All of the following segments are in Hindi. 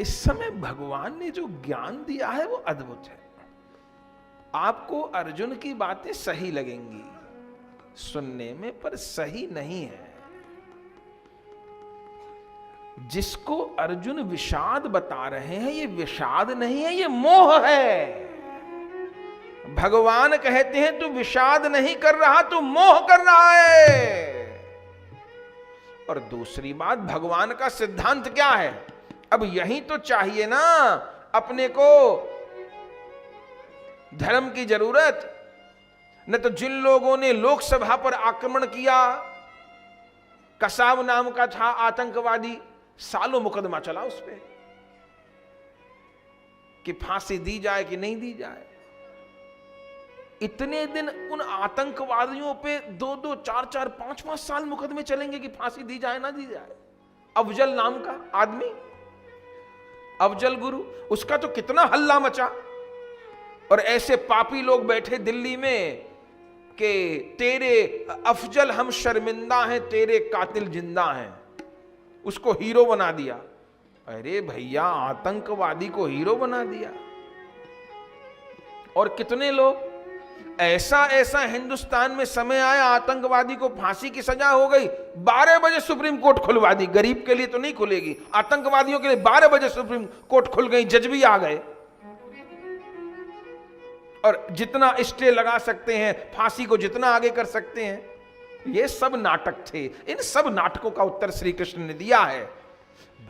इस समय भगवान ने जो ज्ञान दिया है वो अद्भुत है। आपको अर्जुन की बातें सही लगेंगी सुनने में, पर सही नहीं है। जिसको अर्जुन विषाद बता रहे हैं, ये विषाद नहीं है, ये मोह है। भगवान कहते हैं तू विषाद नहीं कर रहा, तू मोह कर रहा है। और दूसरी बात, भगवान का सिद्धांत क्या है? अब यही तो चाहिए ना अपने को धर्म की जरूरत। न तो जिन लोगों ने लोकसभा पर आक्रमण किया, कसाब नाम का था आतंकवादी, सालों मुकदमा चला उस पे कि फांसी दी जाए कि नहीं दी जाए। इतने दिन उन आतंकवादियों पे 2-2, 4-4, 5-5 साल मुकदमे चलेंगे कि फांसी दी जाए ना दी जाए। अफजल नाम का आदमी, अफजल गुरु, उसका तो कितना हल्ला मचा। और ऐसे पापी लोग बैठे दिल्ली में कि तेरे अफजल हम शर्मिंदा हैं, तेरे कातिल जिंदा हैं। उसको हीरो बना दिया। अरे भैया, आतंकवादी को हीरो बना दिया। और कितने लोग ऐसा ऐसा हिंदुस्तान में समय आया, आतंकवादी को फांसी की सजा हो गई, 12 बजे सुप्रीम कोर्ट खुलवा दी। गरीब के लिए तो नहीं खुलेगी, आतंकवादियों के लिए 12 बजे सुप्रीम कोर्ट खुल गई, जज भी आ गए। और जितना स्टे लगा सकते हैं, फांसी को जितना आगे कर सकते हैं, ये सब नाटक थे। इन सब नाटकों का उत्तर श्री कृष्ण ने दिया है।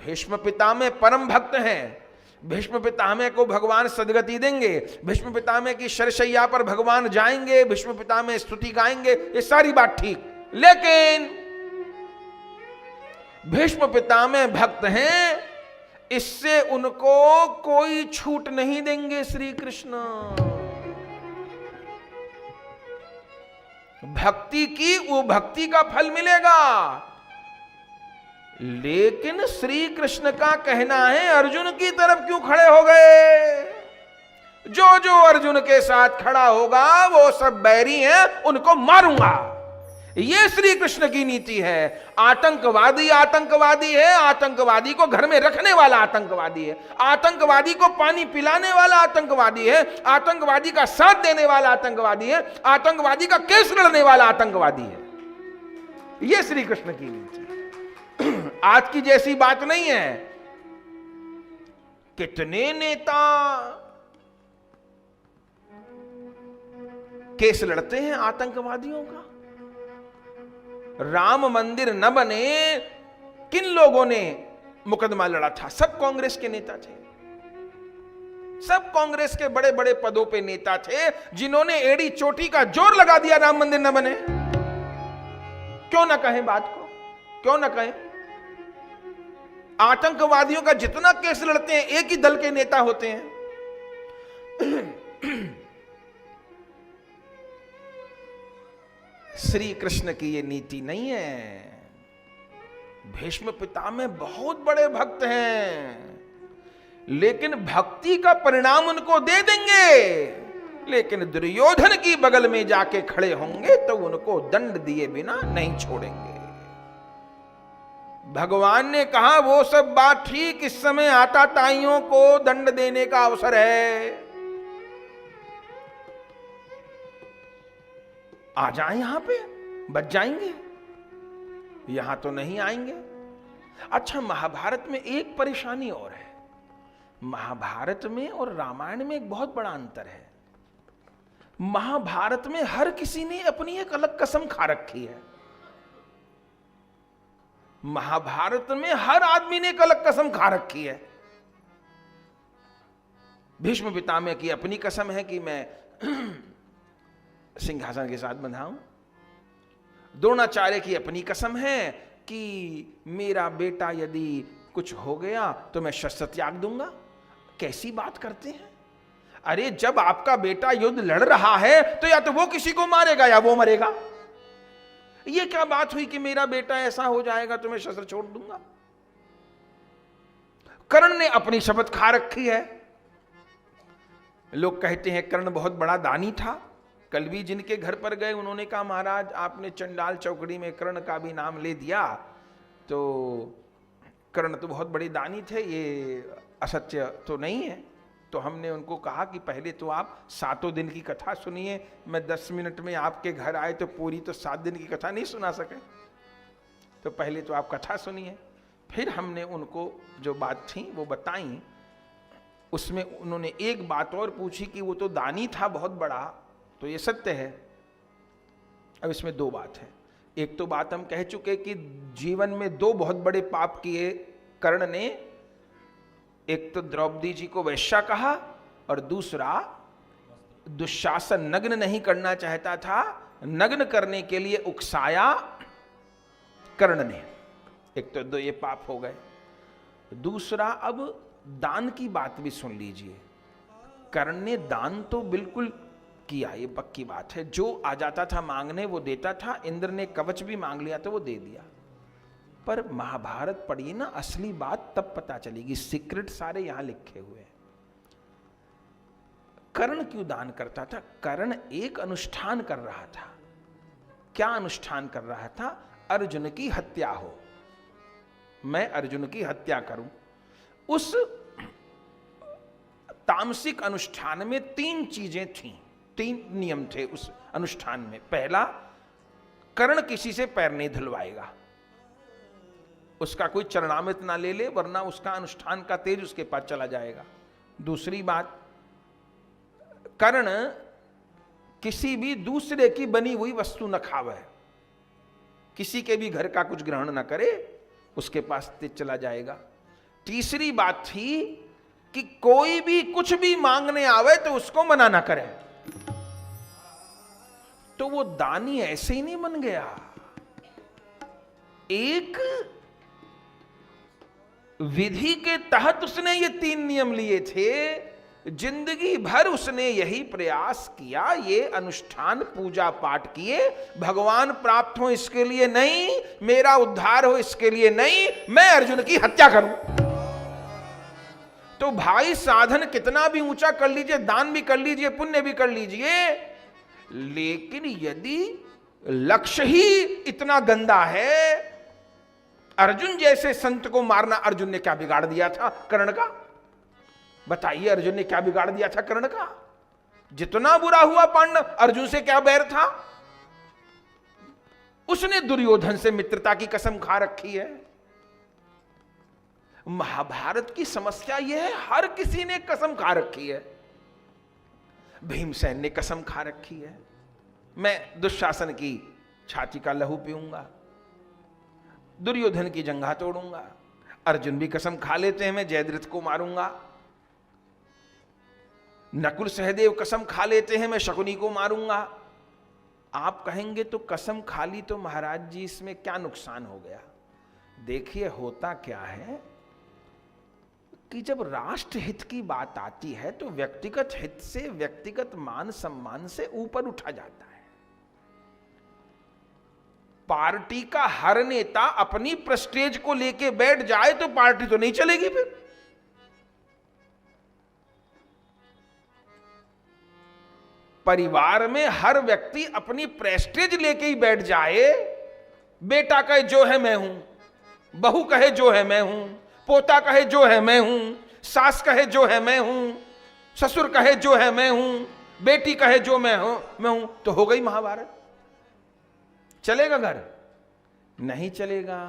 भीष्म पितामह परम भक्त हैं। भीष्म पितामह को भगवान सदगति देंगे, भीष्म पितामह की शरशैया पर भगवान जाएंगे, भीष्म पितामह स्तुति गाएंगे, ये सारी बात ठीक। लेकिन भीष्म पितामह भक्त हैं, इससे उनको कोई छूट नहीं देंगे श्री कृष्ण। भक्ति की वो भक्ति का फल मिलेगा। लेकिन श्री कृष्ण का कहना है, अर्जुन की तरफ क्यों खड़े हो गए? जो जो अर्जुन के साथ खड़ा होगा वो सब बैरी हैं, उनको मारूंगा। ये श्री कृष्ण की नीति है। आतंकवादी आतंकवादी है, आतंकवादी को घर में रखने वाला आतंकवादी है, आतंकवादी को पानी पिलाने वाला आतंकवादी है, आतंकवादी का साथ देने वाला आतंकवादी है, आतंकवादी का केस लड़ने वाला आतंकवादी है। यह श्री कृष्ण की नीति। आज की जैसी बात नहीं है। कितने नेता केस लड़ते हैं आतंकवादियों का। राम मंदिर न बने, किन लोगों ने मुकदमा लड़ा था? सब कांग्रेस के नेता थे। सब कांग्रेस के बड़े बड़े पदों पे नेता थे, जिन्होंने एड़ी चोटी का जोर लगा दिया राम मंदिर न बने। क्यों ना कहें बात को, क्यों ना कहें? आतंकवादियों का जितना केस लड़ते हैं, एक ही दल के नेता होते हैं। श्री कृष्ण की ये नीति नहीं है। भीष्म पितामह बहुत बड़े भक्त हैं, लेकिन भक्ति का परिणाम उनको दे देंगे। लेकिन दुर्योधन की बगल में जाके खड़े होंगे तो उनको दंड दिए बिना नहीं छोड़ेंगे। भगवान ने कहा वो सब बात ठीक, इस समय आताताइयों को दंड देने का अवसर है। आ जाए यहां पे, बच जाएंगे। यहां तो नहीं आएंगे। अच्छा, महाभारत में एक परेशानी और है। महाभारत में और रामायण में एक बहुत बड़ा अंतर है। महाभारत में हर किसी ने अपनी एक अलग कसम खा रखी है। महाभारत में हर आदमी ने एक अलग कसम खा रखी है। भीष्म पितामह की अपनी कसम है कि मैं सिंहासन के साथ बंधाऊं। द्रोणाचार्य की अपनी कसम है कि मेरा बेटा यदि कुछ हो गया तो मैं शस्त्र त्याग दूंगा। कैसी बात करते हैं? अरे जब आपका बेटा युद्ध लड़ रहा है तो या तो वो किसी को मारेगा या वो मरेगा। ये क्या बात हुई कि मेरा बेटा ऐसा हो जाएगा तो मैं शस्त्र छोड़ दूंगा? कर्ण ने अपनी शपथ खा रखी है। लोग कहते हैं कर्ण बहुत बड़ा दानी था। कल भी जिनके घर पर गए उन्होंने कहा महाराज आपने चंडाल चौकड़ी में कर्ण का भी नाम ले दिया, तो कर्ण तो बहुत बड़े दानी थे, ये असत्य तो नहीं है। तो हमने उनको कहा कि पहले तो आप 7 दिन की कथा सुनिए। मैं 10 मिनट में आपके घर आए तो पूरी तो 7 दिन की कथा नहीं सुना सके, तो पहले तो आप कथा सुनिए। फिर हमने उनको जो बात थी वो बताई। उसमें उन्होंने एक बात और पूछी कि वो तो दानी था बहुत बड़ा, तो ये सत्य है। अब इसमें 2 बात है। एक तो बात हम कह चुके कि जीवन में 2 बहुत बड़े पाप किए कर्ण ने। एक तो द्रौपदी जी को वैश्या कहा, और दूसरा दुशासन नग्न नहीं करना चाहता था, नग्न करने के लिए उकसाया कर्ण ने। एक तो 2 ये पाप हो गए। दूसरा, अब दान की बात भी सुन लीजिए। कर्ण ने दान तो बिल्कुल किया, ये पक्की बात है। जो आ जाता था मांगने वो देता था। इंद्र ने कवच भी मांग लिया तो वो दे दिया। पर महाभारत पढ़िए ना, असली बात तब पता चलेगी। सीक्रेट सारे यहां लिखे हुए हैं। कर्ण क्यों दान करता था? कर्ण एक अनुष्ठान कर रहा था। क्या अनुष्ठान कर रहा था? अर्जुन की हत्या हो, मैं अर्जुन की हत्या करूं। उस तामसिक अनुष्ठान में 3 चीजें थीं, 3 नियम थे उस अनुष्ठान में। पहला, कर्ण किसी से पैर नहीं धुलवाएगा, उसका कोई चरणामृत ना ले ले, वरना उसका अनुष्ठान का तेज उसके पास चला जाएगा। दूसरी बात, कर्ण किसी भी दूसरे की बनी हुई वस्तु न खावे, किसी के भी घर का कुछ ग्रहण न करे, उसके पास तेज चला जाएगा। तीसरी बात थी कि कोई भी कुछ भी मांगने आवे तो उसको मना ना करे। तो वो दानी ऐसे ही नहीं बन गया। एक विधि के तहत उसने ये 3 नियम लिए थे। जिंदगी भर उसने यही प्रयास किया, ये अनुष्ठान पूजा पाठ किए, भगवान प्राप्त हो इसके लिए नहीं, मेरा उद्धार हो इसके लिए नहीं, मैं अर्जुन की हत्या करूं। तो भाई साधन कितना भी ऊंचा कर लीजिए, दान भी कर लीजिए, पुण्य भी कर लीजिए, लेकिन यदि लक्ष्य ही इतना गंदा है, अर्जुन जैसे संत को मारना, अर्जुन ने क्या बिगाड़ दिया था कर्ण का? बताइए, अर्जुन ने क्या बिगाड़ दिया था कर्ण का? जितना बुरा हुआ पांडव, अर्जुन से क्या बैर था? उसने दुर्योधन से मित्रता की कसम खा रखी है। महाभारत की समस्या यह है, हर किसी ने कसम खा रखी है। भीमसेन ने कसम खा रखी है, मैं दुशासन की छाती का लहू पीऊंगा, दुर्योधन की जंघा तोड़ूंगा। अर्जुन भी कसम खा लेते हैं, मैं जयद्रथ को मारूंगा। नकुल सहदेव कसम खा लेते हैं, मैं शकुनी को मारूंगा। आप कहेंगे तो कसम खा ली तो महाराज जी इसमें क्या नुकसान हो गया? देखिए, होता क्या है कि जब राष्ट्र हित की बात आती है तो व्यक्तिगत हित से, व्यक्तिगत मान सम्मान से ऊपर उठा जाता है। पार्टी का हर नेता अपनी प्रेस्टेज को लेके बैठ जाए तो पार्टी तो नहीं चलेगी। फिर परिवार में हर व्यक्ति अपनी प्रेस्टेज लेके ही बैठ जाए, बेटा कहे जो है मैं हूं, बहू कहे जो है मैं हूं, पोता कहे जो है मैं हूं, सास कहे जो है मैं हूं, ससुर कहे जो है मैं हूं, बेटी कहे जो मैं हूं, तो हो गई महाभारत। चलेगा घर? नहीं चलेगा।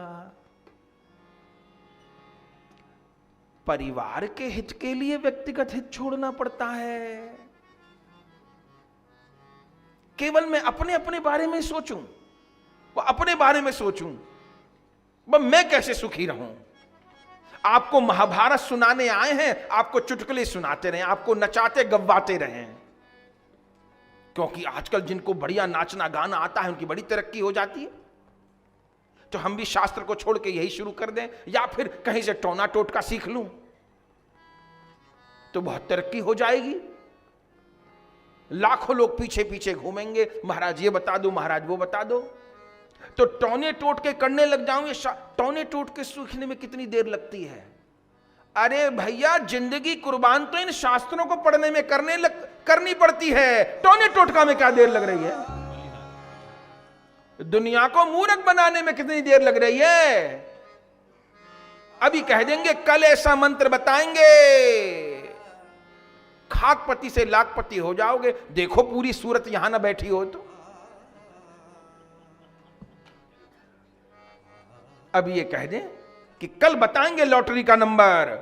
परिवार के हित के लिए व्यक्तिगत हित छोड़ना पड़ता है। केवल मैं अपने अपने बारे में सोचूं, वो अपने बारे में सोचूं, मैं कैसे सुखी रहूं। आपको महाभारत सुनाने आए हैं, आपको चुटकुले सुनाते रहे, आपको नचाते गवाते रहे, क्योंकि आजकल जिनको बढ़िया नाचना गाना आता है उनकी बड़ी तरक्की हो जाती है। तो हम भी शास्त्र को छोड़ के यही शुरू कर दें, या फिर कहीं से टोना टोटका सीख लूं तो बहुत तरक्की हो जाएगी। लाखों लोग पीछे पीछे घूमेंगे, महाराज ये बता दो, महाराज वो बता दो। तो टोने टोट के करने लग जाऊं, ये टोने टोट के सूखने में कितनी देर लगती है? अरे भैया, जिंदगी कुर्बान तो इन शास्त्रों को पढ़ने में करनी पड़ती है, टोने टोटका में क्या देर लग रही है? दुनिया को मूर्ख बनाने में कितनी देर लग रही है? अभी कह देंगे कल ऐसा मंत्र बताएंगे, खाकपति से लाखपति हो जाओगे। देखो पूरी सूरत यहां ना बैठी हो तो। अब ये कह दें कि कल बताएंगे लॉटरी का नंबर,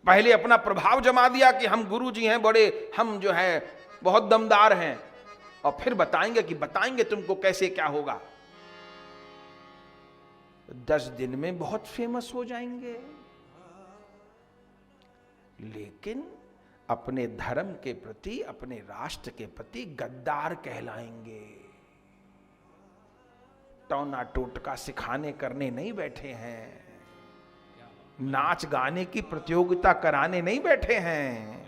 पहले अपना प्रभाव जमा दिया कि हम गुरुजी हैं बड़े, हम जो है बहुत दमदार हैं, और फिर बताएंगे कि बताएंगे तुमको कैसे क्या होगा। 10 दिन में बहुत फेमस हो जाएंगे, लेकिन अपने धर्म के प्रति, अपने राष्ट्र के प्रति गद्दार कहलाएंगे। टोना टोटका सिखाने करने नहीं बैठे हैं, नाच गाने की प्रतियोगिता कराने नहीं बैठे हैं,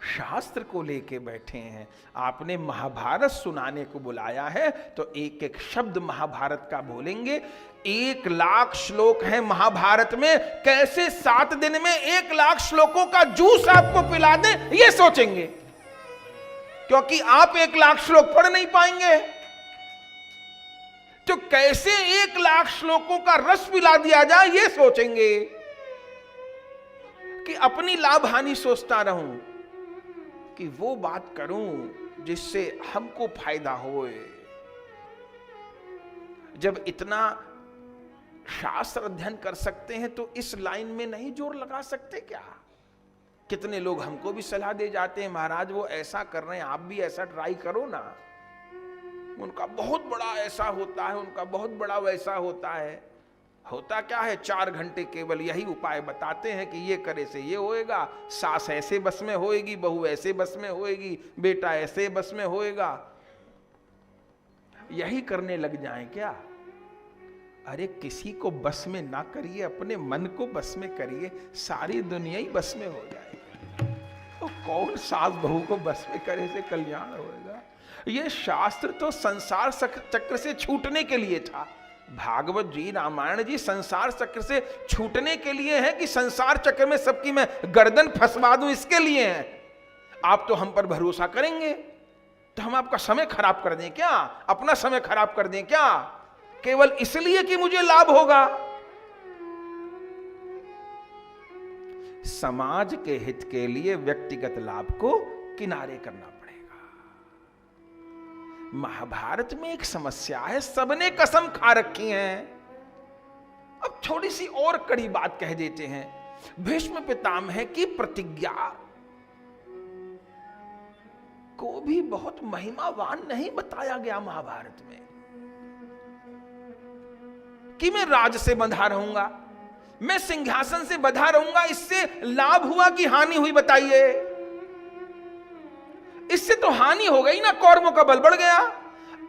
शास्त्र को लेके बैठे हैं। आपने महाभारत सुनाने को बुलाया है तो एक एक शब्द महाभारत का बोलेंगे। 1 लाख श्लोक हैं महाभारत में, कैसे 7 दिन में 1 लाख श्लोकों का जूस आपको पिला दें ये सोचेंगे, क्योंकि आप 1 लाख श्लोक पढ़ नहीं पाएंगे। तो कैसे 1 लाख श्लोकों का रस पिला दिया जाए ये सोचेंगे, कि अपनी लाभ हानि सोचता रहूं, कि वो बात करूं जिससे हमको फायदा होए। जब इतना शास्त्र अध्ययन कर सकते हैं तो इस लाइन में नहीं जोर लगा सकते क्या? कितने लोग हमको भी सलाह दे जाते हैं, महाराज वो ऐसा कर रहे हैं आप भी ऐसा ट्राई करो ना, उनका बहुत बड़ा ऐसा होता है, उनका बहुत बड़ा वैसा होता है। होता क्या है, 4 घंटे केवल यही उपाय बताते हैं कि ये करे से ये होएगा, सास ऐसे बस में होएगी, बहू ऐसे बस में होएगी, बेटा ऐसे बस में होएगा। यही करने लग जाएं क्या? अरे किसी को बस में ना करिए, अपने मन को बस में करिए, सारी दुनिया ही बस में हो जाएगी। तो कौन सास बहू को बस में करे से कल्याण होएगा? ये शास्त्र तो संसार चक्र से छूटने के लिए था। भागवत जी, रामायण जी संसार चक्र से छूटने के लिए है कि संसार चक्र में सबकी मैं गर्दन फंसवा दूं, इसके लिए है। आप तो हम पर भरोसा करेंगे तो हम आपका समय खराब कर दें क्या? अपना समय खराब कर दें क्या? केवल इसलिए कि मुझे लाभ होगा। समाज के हित के लिए व्यक्तिगत लाभ को किनारे करना पड़ेगा। महाभारत में एक समस्या है, सबने कसम खा रखी है। अब थोड़ी सी और कड़ी बात कह देते हैं। भीष्म पितामह की प्रतिज्ञा को भी बहुत महिमावान नहीं बताया गया महाभारत में, कि मैं राज से बंधा रहूंगा, मैं सिंहासन से बंधा रहूंगा, इससे लाभ हुआ कि हानि हुई बताइए? इससे तो हानि हो गई ना, कौरवों का बल बढ़ गया।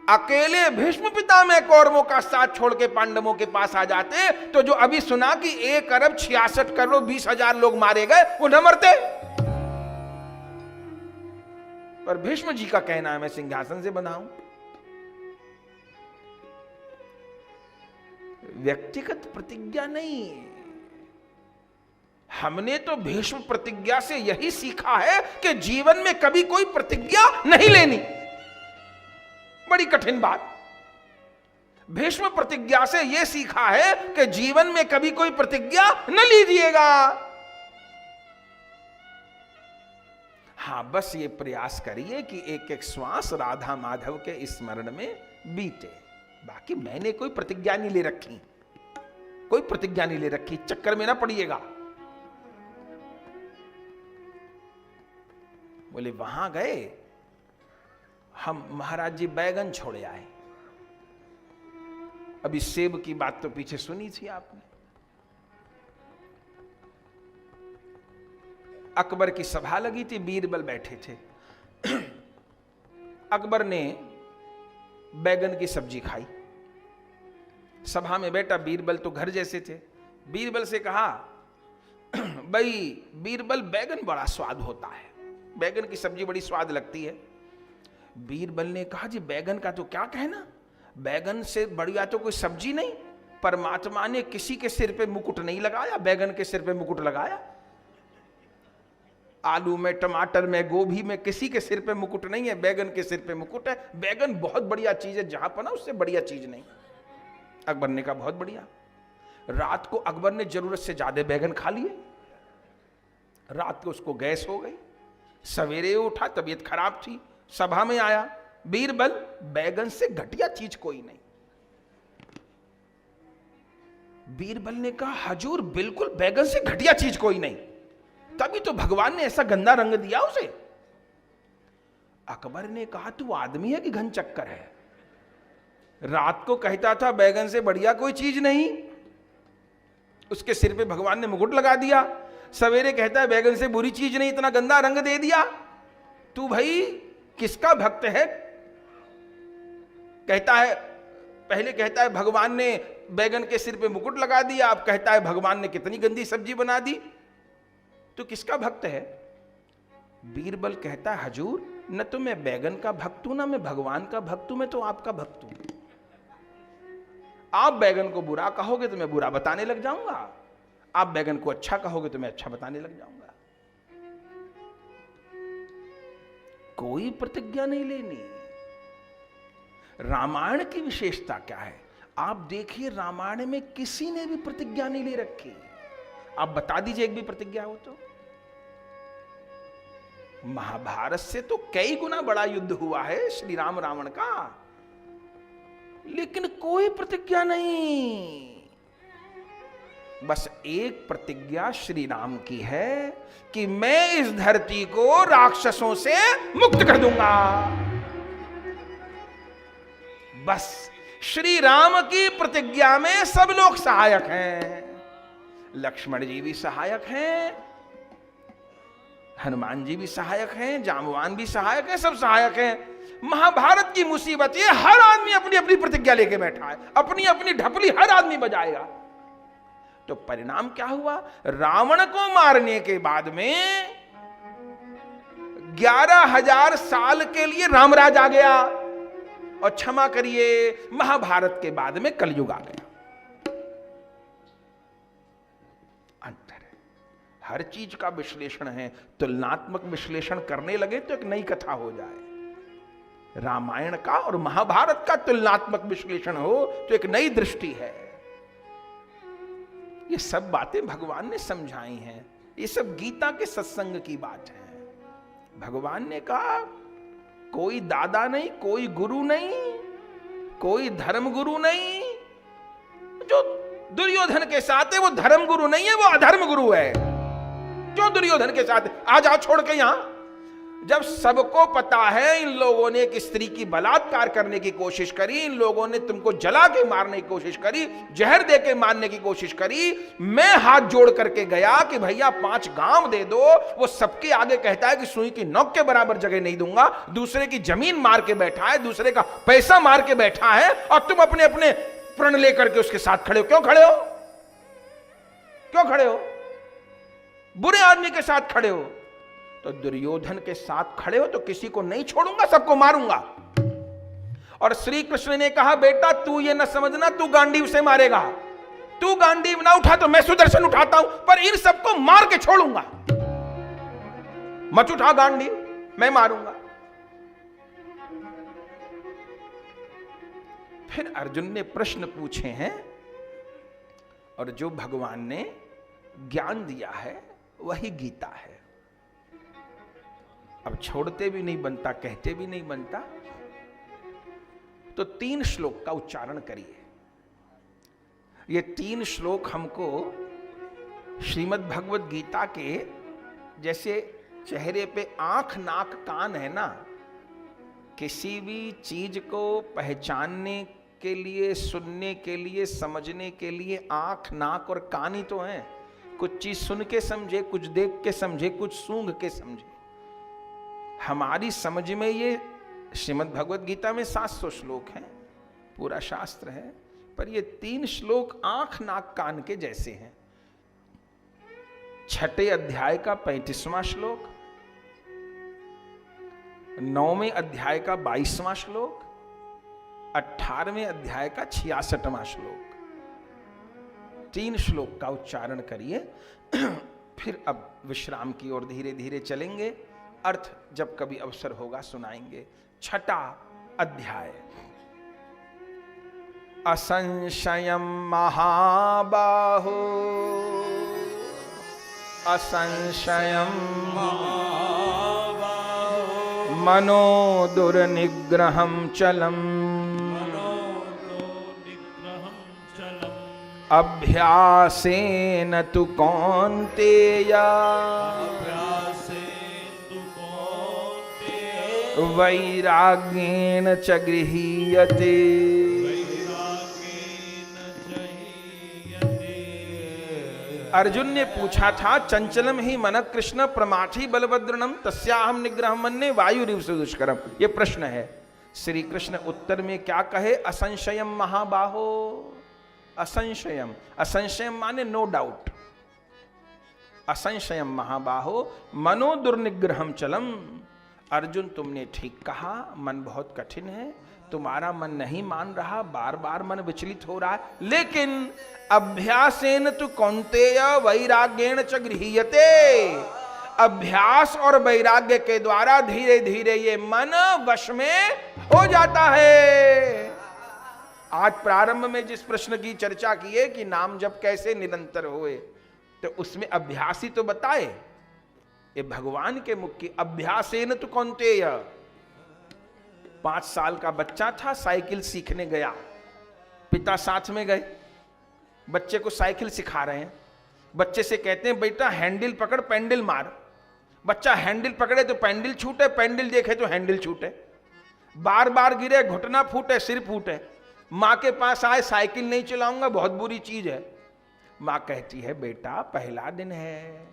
अकेले भीष्म पितामह कौरवों का साथ छोड़ के पांडवों के पास आ जाते तो जो अभी सुना कि 1 अरब 66 करोड़ 20,000 लोग मारे गए, वो न मरते। पर भीष्म जी का कहना है मैं सिंहासन से बंधा हूं। व्यक्तिगत प्रतिज्ञा नहीं, हमने तो भीष्म प्रतिज्ञा से यही सीखा है कि जीवन में कभी कोई प्रतिज्ञा नहीं लेनी। बड़ी कठिन बात। भीष्म प्रतिज्ञा से यह सीखा है कि जीवन में कभी कोई प्रतिज्ञा न लीजिएगा। हां, बस ये प्रयास करिए कि एक एक श्वास राधा माधव के स्मरण में बीते। बाकी मैंने कोई प्रतिज्ञा नहीं ले रखी, कोई प्रतिज्ञा नहीं ले रखी, चक्कर में ना पड़िएगा। बोले वहां गए हम, महाराज जी बैगन छोड़े आए। अभी सेब की बात तो पीछे सुनी थी आपने। अकबर की सभा लगी थी, बीरबल बैठे थे। अकबर ने बैगन की सब्जी खाई। सभा में बैठा बीरबल तो घर जैसे थे। बीरबल से कहा, भाई बीरबल बैगन बड़ा स्वाद होता है, बैगन की सब्जी बड़ी स्वाद लगती है। बीरबल ने कहा, जी बैगन का तो क्या कहना, बैगन से बढ़िया तो कोई सब्जी नहीं। परमात्मा ने किसी के सिर पे मुकुट नहीं लगाया, बैगन के सिर पे मुकुट लगाया। आलू में, टमाटर में, गोभी में किसी के सिर पे मुकुट नहीं है, बैगन के सिर पे मुकुट है। बैगन बहुत बढ़िया चीज है, जहां पर ना उससे बढ़िया चीज नहीं। अकबर ने कहा बहुत बढ़िया। रात को अकबर ने जरूरत से ज्यादा बैगन खा लिए, रात को उसको गैस हो गई, सवेरे उठा तबीयत खराब थी, सभा में आया, बीरबल बैगन से घटिया चीज कोई नहीं। बीरबल ने कहा हजूर बिल्कुल बैगन से घटिया चीज कोई नहीं, तभी तो भगवान ने ऐसा गंदा रंग दिया उसे। अकबर ने कहा तू आदमी है कि घन चक्कर है, रात को कहता था बैगन से बढ़िया कोई चीज नहीं, उसके सिर पे भगवान ने मुकुट लगा दिया, सवेरे कहता है बैगन से बुरी चीज नहीं, इतना गंदा रंग दे दिया। तू भाई किसका भक्त है? कहता है, पहले कहता है भगवान ने बैगन के सिर पे मुकुट लगा दिया, अब कहता है भगवान ने कितनी गंदी सब्जी बना दी, तो किसका भक्त है? बीरबल कहता है हजूर न तो मैं बैगन का भक्त हूं, ना मैं भगवान का भक्त हूं, मैं तो आपका भक्त हूं। आप बैगन को बुरा कहोगे तो मैं बुरा बताने लग जाऊंगा, आप बैगन को अच्छा कहोगे तो मैं अच्छा बताने लग जाऊंगा। कोई प्रतिज्ञा नहीं लेनी। रामायण की विशेषता क्या है? आप देखिए रामायण में किसी ने भी प्रतिज्ञा नहीं ले रखी। आप बता दीजिए एक भी प्रतिज्ञा हो तो। महाभारत से तो कई गुना बड़ा युद्ध हुआ है श्री राम रावण का, लेकिन कोई प्रतिज्ञा नहीं। बस एक प्रतिज्ञा श्री राम की है कि मैं इस धरती को राक्षसों से मुक्त कर दूंगा। बस श्री राम की प्रतिज्ञा में सब लोग सहायक हैं। लक्ष्मण जी भी सहायक हैं, हनुमान जी भी सहायक हैं, जाम्बवान भी सहायक हैं, सब सहायक हैं। महाभारत की मुसीबत ये हर आदमी अपनी अपनी प्रतिज्ञा लेके बैठा है, अपनी अपनी ढपली हर आदमी बजाएगा। तो परिणाम क्या हुआ? रावण को मारने के बाद में 11,000 साल के लिए रामराज आ गया, और क्षमा करिए महाभारत के बाद में कलयुग आ गया। अंतर है, हर चीज का विश्लेषण है। तुलनात्मक विश्लेषण करने लगे तो एक नई कथा हो जाए। रामायण का और महाभारत का तुलनात्मक विश्लेषण हो तो एक नई दृष्टि है। ये सब बातें भगवान ने समझाई हैं, ये सब गीता के सत्संग की बात है। भगवान ने कहा कोई दादा नहीं, कोई गुरु नहीं, कोई धर्म गुरु नहीं। जो दुर्योधन के साथ है वो धर्म गुरु नहीं है, वो अधर्म गुरु है। जो दुर्योधन के साथ आ जाओ छोड़ के यहां। जब सबको पता है इन लोगों ने एक स्त्री की बलात्कार करने की कोशिश करी, इन लोगों ने तुमको जला के मारने की कोशिश करी, जहर दे के मारने की कोशिश करी, मैं हाथ जोड़ करके गया कि भैया 5 गांव दे दो। वो सबके आगे कहता है कि सुई की नोक के बराबर जगह नहीं दूंगा। दूसरे की जमीन मार के बैठा है, दूसरे का पैसा मार के बैठा है, और तुम अपने अपने प्रण लेकर के उसके साथ खड़े हो। क्यों खड़े हो? क्यों खड़े हो? बुरे आदमी के साथ खड़े हो। तो दुर्योधन के साथ खड़े हो तो किसी को नहीं छोड़ूंगा, सबको मारूंगा। और श्री कृष्ण ने कहा बेटा तू ये न समझना तू गांडीव से मारेगा, तू गांडीव ना उठा तो मैं सुदर्शन उठाता हूं, पर इन सबको मार के छोड़ूंगा। मत उठा गांडीव, मैं मारूंगा। फिर अर्जुन ने प्रश्न पूछे हैं, और जो भगवान ने ज्ञान दिया है वही गीता है। अब छोड़ते भी नहीं बनता, कहते भी नहीं बनता। तो 3 श्लोक का उच्चारण करिए। ये 3 श्लोक हमको श्रीमद् भगवद गीता के जैसे चेहरे पे आंख नाक कान है ना, किसी भी चीज को पहचानने के लिए, सुनने के लिए, समझने के लिए आंख नाक और कान ही तो हैं। कुछ चीज सुन के समझे, कुछ देख के समझे, कुछ सूंघ के समझे। हमारी समझ में ये श्रीमद् भगवद गीता में 700 श्लोक हैं, पूरा शास्त्र है, पर ये 3 श्लोक आंख नाक कान के जैसे हैं। 6ठे अध्याय का 35वां श्लोक, 9वें अध्याय का 22वां श्लोक, 18वें अध्याय का 66वां श्लोक। 3 श्लोक का उच्चारण करिए। फिर अब विश्राम की ओर धीरे धीरे चलेंगे। अर्थ जब कभी अवसर होगा सुनाएंगे। 6ठा अध्याय। असंशयं महाबाहो असंशयं मनो दुर्निग्रहं चलम् अभ्यासेन तु कौन्तेय वैराग्येन च गृह्यते। अर्जुन ने पूछा था, चंचलम ही मन कृष्ण प्रमाथि बलभद्रनम तस्याहम निग्रह मन्ये वायुरिव दुष्करम। ये प्रश्न है। श्री कृष्ण उत्तर में क्या कहे? असंशयम महाबाहो। असंशयम, असंशयम माने नो डाउट। असंशयम महाबाहो मनो दुर्निग्रहम चलम। अर्जुन तुमने ठीक कहा, मन बहुत कठिन है, तुम्हारा मन नहीं मान रहा, बार बार मन विचलित हो रहा है, लेकिन अभ्यासेन तु कौन्तेय वैराग्येण च गृह्यते। अभ्यास और वैराग्य के द्वारा धीरे धीरे ये मन वश में हो जाता है। आज प्रारंभ में जिस प्रश्न की चर्चा की है कि नाम जप कैसे निरंतर होए, तो उसमें अभ्यास ही तो बताए। ये भगवान के मुख की अभ्यासेन तु कौन्तेय। 5 साल का बच्चा था, साइकिल सीखने गया, पिता साथ में गए, बच्चे को साइकिल सिखा रहे हैं। बच्चे से कहते हैं बेटा हैंडल पकड़ पैंडल मार। बच्चा हैंडल पकड़े तो पैंडल छूटे, पैंडल देखे तो हैंडल छूटे, बार बार गिरे, घुटना फूटे, सिर फूटे। माँ के पास आए, साइकिल नहीं चलाऊंगा, बहुत बुरी चीज है। माँ कहती है बेटा पहला दिन है,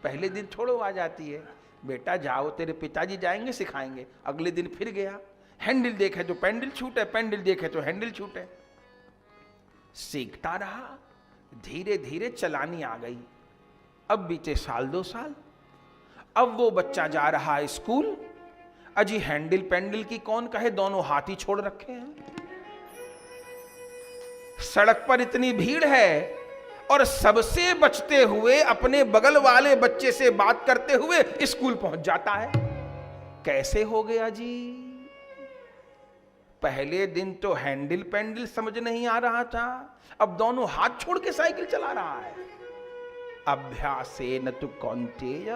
पहले दिन छोड़ो आ जाती है, बेटा जाओ तेरे पिताजी जाएंगे सिखाएंगे। अगले दिन फिर गया, हैंडल देखे तो पैंडल छूटे, पैंडल देखे तो हैंडल छूटे। सीखता रहा, धीरे धीरे चलानी आ गई। अब बीते 1 साल 2 साल, अब वो बच्चा जा रहा है स्कूल। अजी हैंडल पैंडल की कौन कहे, दोनों हाथ ही छोड़ रखे हैं। सड़क पर इतनी भीड़ है और सबसे बचते हुए अपने बगल वाले बच्चे से बात करते हुए स्कूल पहुंच जाता है। कैसे हो गया जी? पहले दिन तो हैंडल पैंडल समझ नहीं आ रहा था, अब दोनों हाथ छोड़ के साइकिल चला रहा है। अभ्यासेन तु कौन्तेय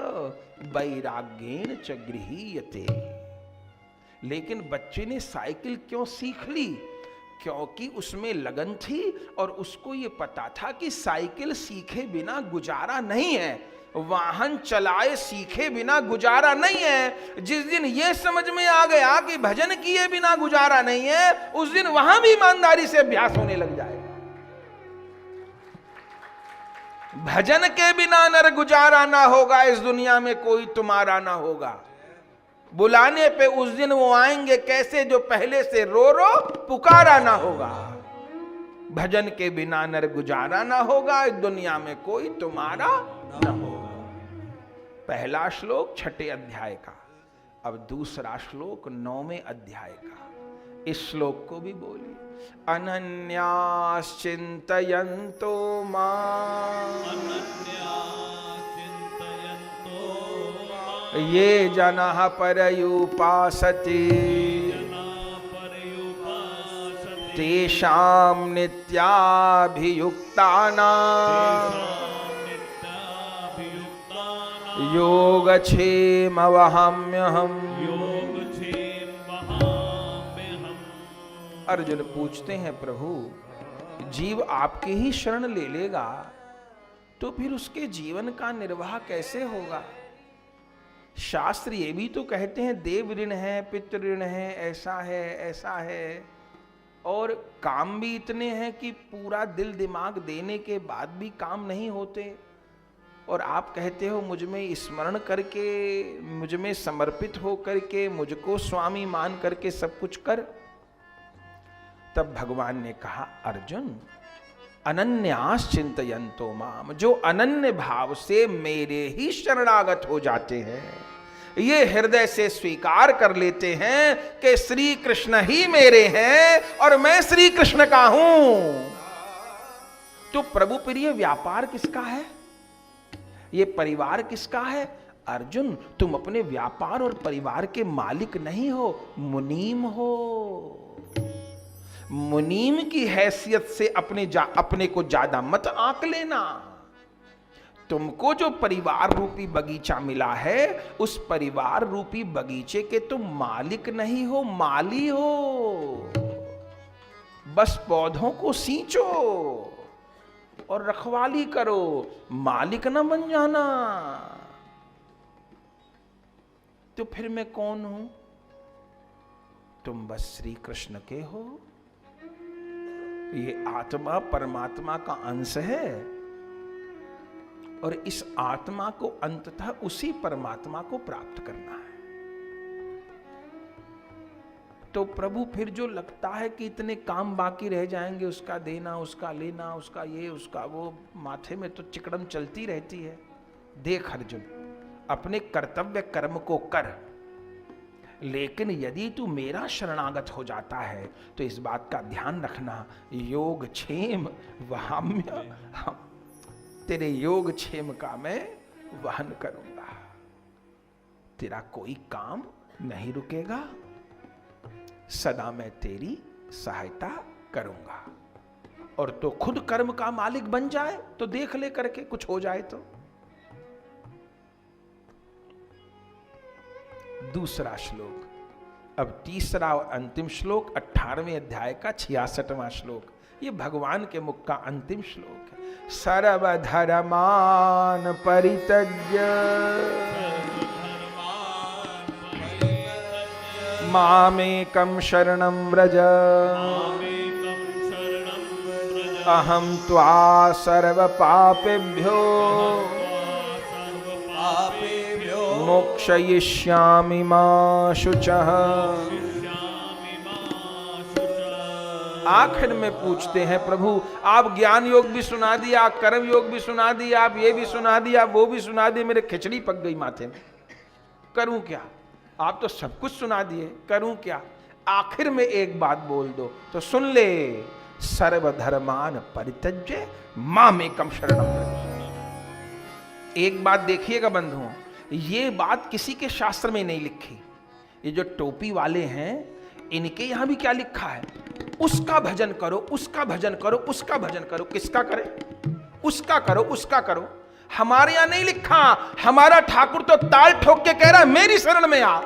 वैराग्येन च गृह्यते। लेकिन बच्चे ने साइकिल क्यों सीख ली? क्योंकि उसमें लगन थी और उसको ये पता था कि साइकिल सीखे बिना गुजारा नहीं है, वाहन चलाए सीखे बिना गुजारा नहीं है। जिस दिन ये समझ में आ गया कि भजन किए बिना गुजारा नहीं है, उस दिन वहां भी ईमानदारी से अभ्यास होने लग जाएगा। भजन के बिना नर गुजारा ना होगा, इस दुनिया में कोई तुम्हारा ना होगा। बुलाने पे उस दिन वो आएंगे कैसे, जो पहले से रो रो पुकारा ना होगा। भजन के बिना नर गुजारा ना होगा, इस दुनिया में कोई तुम्हारा ना होगा। पहला श्लोक 6ठे अध्याय का, अब दूसरा श्लोक 9वें अध्याय का। इस श्लोक को भी बोलिए। अनन्याश्चिन्तयन्तो माम् ये जनाः पर्युपासते तेषां नित्याभियुक्तानां योगक्षेमवहाम्यहम्। अर्जुन पूछते हैं प्रभु, जीव आपके ही शरण ले लेगा तो फिर उसके जीवन का निर्वाह कैसे होगा? शास्त्र ये भी तो कहते हैं देव ऋण है, पितृ ऋण है, ऐसा है, और काम भी इतने हैं कि पूरा दिल दिमाग देने के बाद भी काम नहीं होते। और आप कहते हो मुझ में स्मरण करके, मुझ में समर्पित हो करके, मुझको स्वामी मान करके सब कुछ कर। तब भगवान ने कहा, अर्जुन अनन्यास चिंतयन्तो माम, जो अनन्य भाव से मेरे ही शरणागत हो जाते हैं, ये हृदय से स्वीकार कर लेते हैं कि श्री कृष्ण ही मेरे हैं और मैं श्री कृष्ण का हूं, तो प्रभु प्रिय व्यापार किसका है? ये परिवार किसका है? अर्जुन तुम अपने व्यापार और परिवार के मालिक नहीं हो, मुनीम हो। मुनीम की हैसियत से अपने को ज्यादा मत आंक लेना। तुमको जो परिवार रूपी बगीचा मिला है, उस परिवार रूपी बगीचे के तुम मालिक नहीं हो, माली हो। बस पौधों को सींचो और रखवाली करो, मालिक ना बन जाना। तो फिर मैं कौन हूं? तुम बस श्री कृष्ण के हो। ये आत्मा परमात्मा का अंश है और इस आत्मा को अंततः उसी परमात्मा को प्राप्त करना है। तो प्रभु फिर जो लगता है कि इतने काम बाकी रह जाएंगे, उसका देना, उसका लेना, उसका ये, उसका वो, माथे में तो चिकड़म चलती रहती है। देख अर्जुन, अपने कर्तव्य कर्म को कर, लेकिन यदि तू मेरा शरणागत हो जाता है तो इस बात का ध्यान रखना, योग क्षेम वहाम्य, तेरे योग क्षेम का मैं वहन करूंगा। तेरा कोई काम नहीं रुकेगा, सदा मैं तेरी सहायता करूंगा। और तो खुद कर्म का मालिक बन जाए तो देख ले करके कुछ हो जाए तो। दूसरा श्लोक, अब तीसरा और अंतिम श्लोक 18वें अध्याय का 66वां श्लोक। ये भगवान के मुख का अंतिम श्लोक है। सर्वधर्मान परित्यज्य मामेकं शरणं व्रज अहं त्वा सर्व पापेभ्यो मोक्षयिष्यामि मा शुचः। आखिर में पूछते हैं, प्रभु आप ज्ञान योग भी सुना दिया, कर्म योग भी सुना दिया, आप ये भी सुना दिया, वो भी सुना दिया, मेरे खिचड़ी पक गई माथे में, करूं क्या? आप तो सब कुछ सुना दिए, करूं क्या? आखिर में एक बात बोल दो तो सुन ले, सर्वधर्मान परित्यज्य मामेकं शरणं व्रज। एक बात देखिएगा बंधुओं, ये बात किसी के शास्त्र में नहीं लिखी। ये जो टोपी वाले हैं, इनके यहां भी क्या लिखा है? उसका भजन करो, उसका भजन करो, उसका भजन करो। किसका करें? उसका करो, उसका करो। हमारे यहां नहीं लिखा। हमारा ठाकुर तो ताल ठोक के कह रहा है मेरी शरण में आ।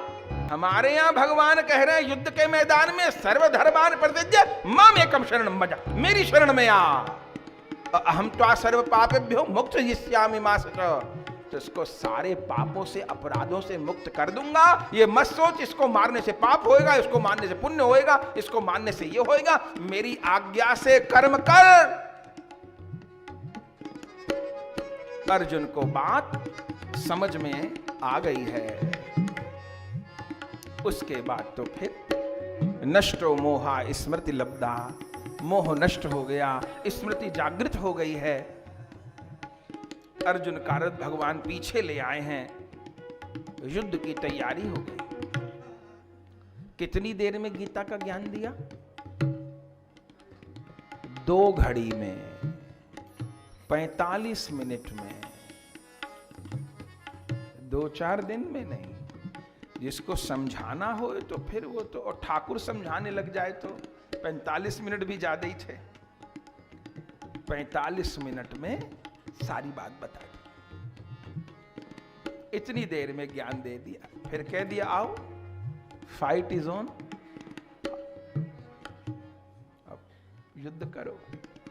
हमारे यहां भगवान कह रहे हैं युद्ध के मैदान में, सर्वधर्मान परित्यज्य मामेकं शरणं व्रज, मेरी शरण में आ। अहं त्वा सर्व पापेभ्यो मोक्षयिष्यामि मा शुचः, तो इसको सारे पापों से, अपराधों से मुक्त कर दूंगा। ये मत सोच इसको मारने से पाप होएगा, इसको मारने से पुण्य होएगा, इसको मारने से ये होएगा। मेरी आज्ञा से कर्म कर। अर्जुन को बात समझ में आ गई है। उसके बाद तो फिर नष्टो मोहा स्मृति लब्धा, मोह नष्ट हो गया, स्मृति जागृत हो गई है। अर्जुन का रथ भगवान पीछे ले आए हैं, युद्ध की तैयारी हो गई। कितनी देर में गीता का ज्ञान दिया? 2 घड़ी में, 45 मिनट में, 2-4 दिन में नहीं। जिसको समझाना हो तो फिर वो तो, और ठाकुर समझाने लग जाए तो 45 मिनट भी ज्यादा ही थे। 45 मिनट में सारी बात बता दी। इतनी देर में ज्ञान दे दिया, फिर कह दिया आओ फाइट इज ऑन, अब युद्ध करो।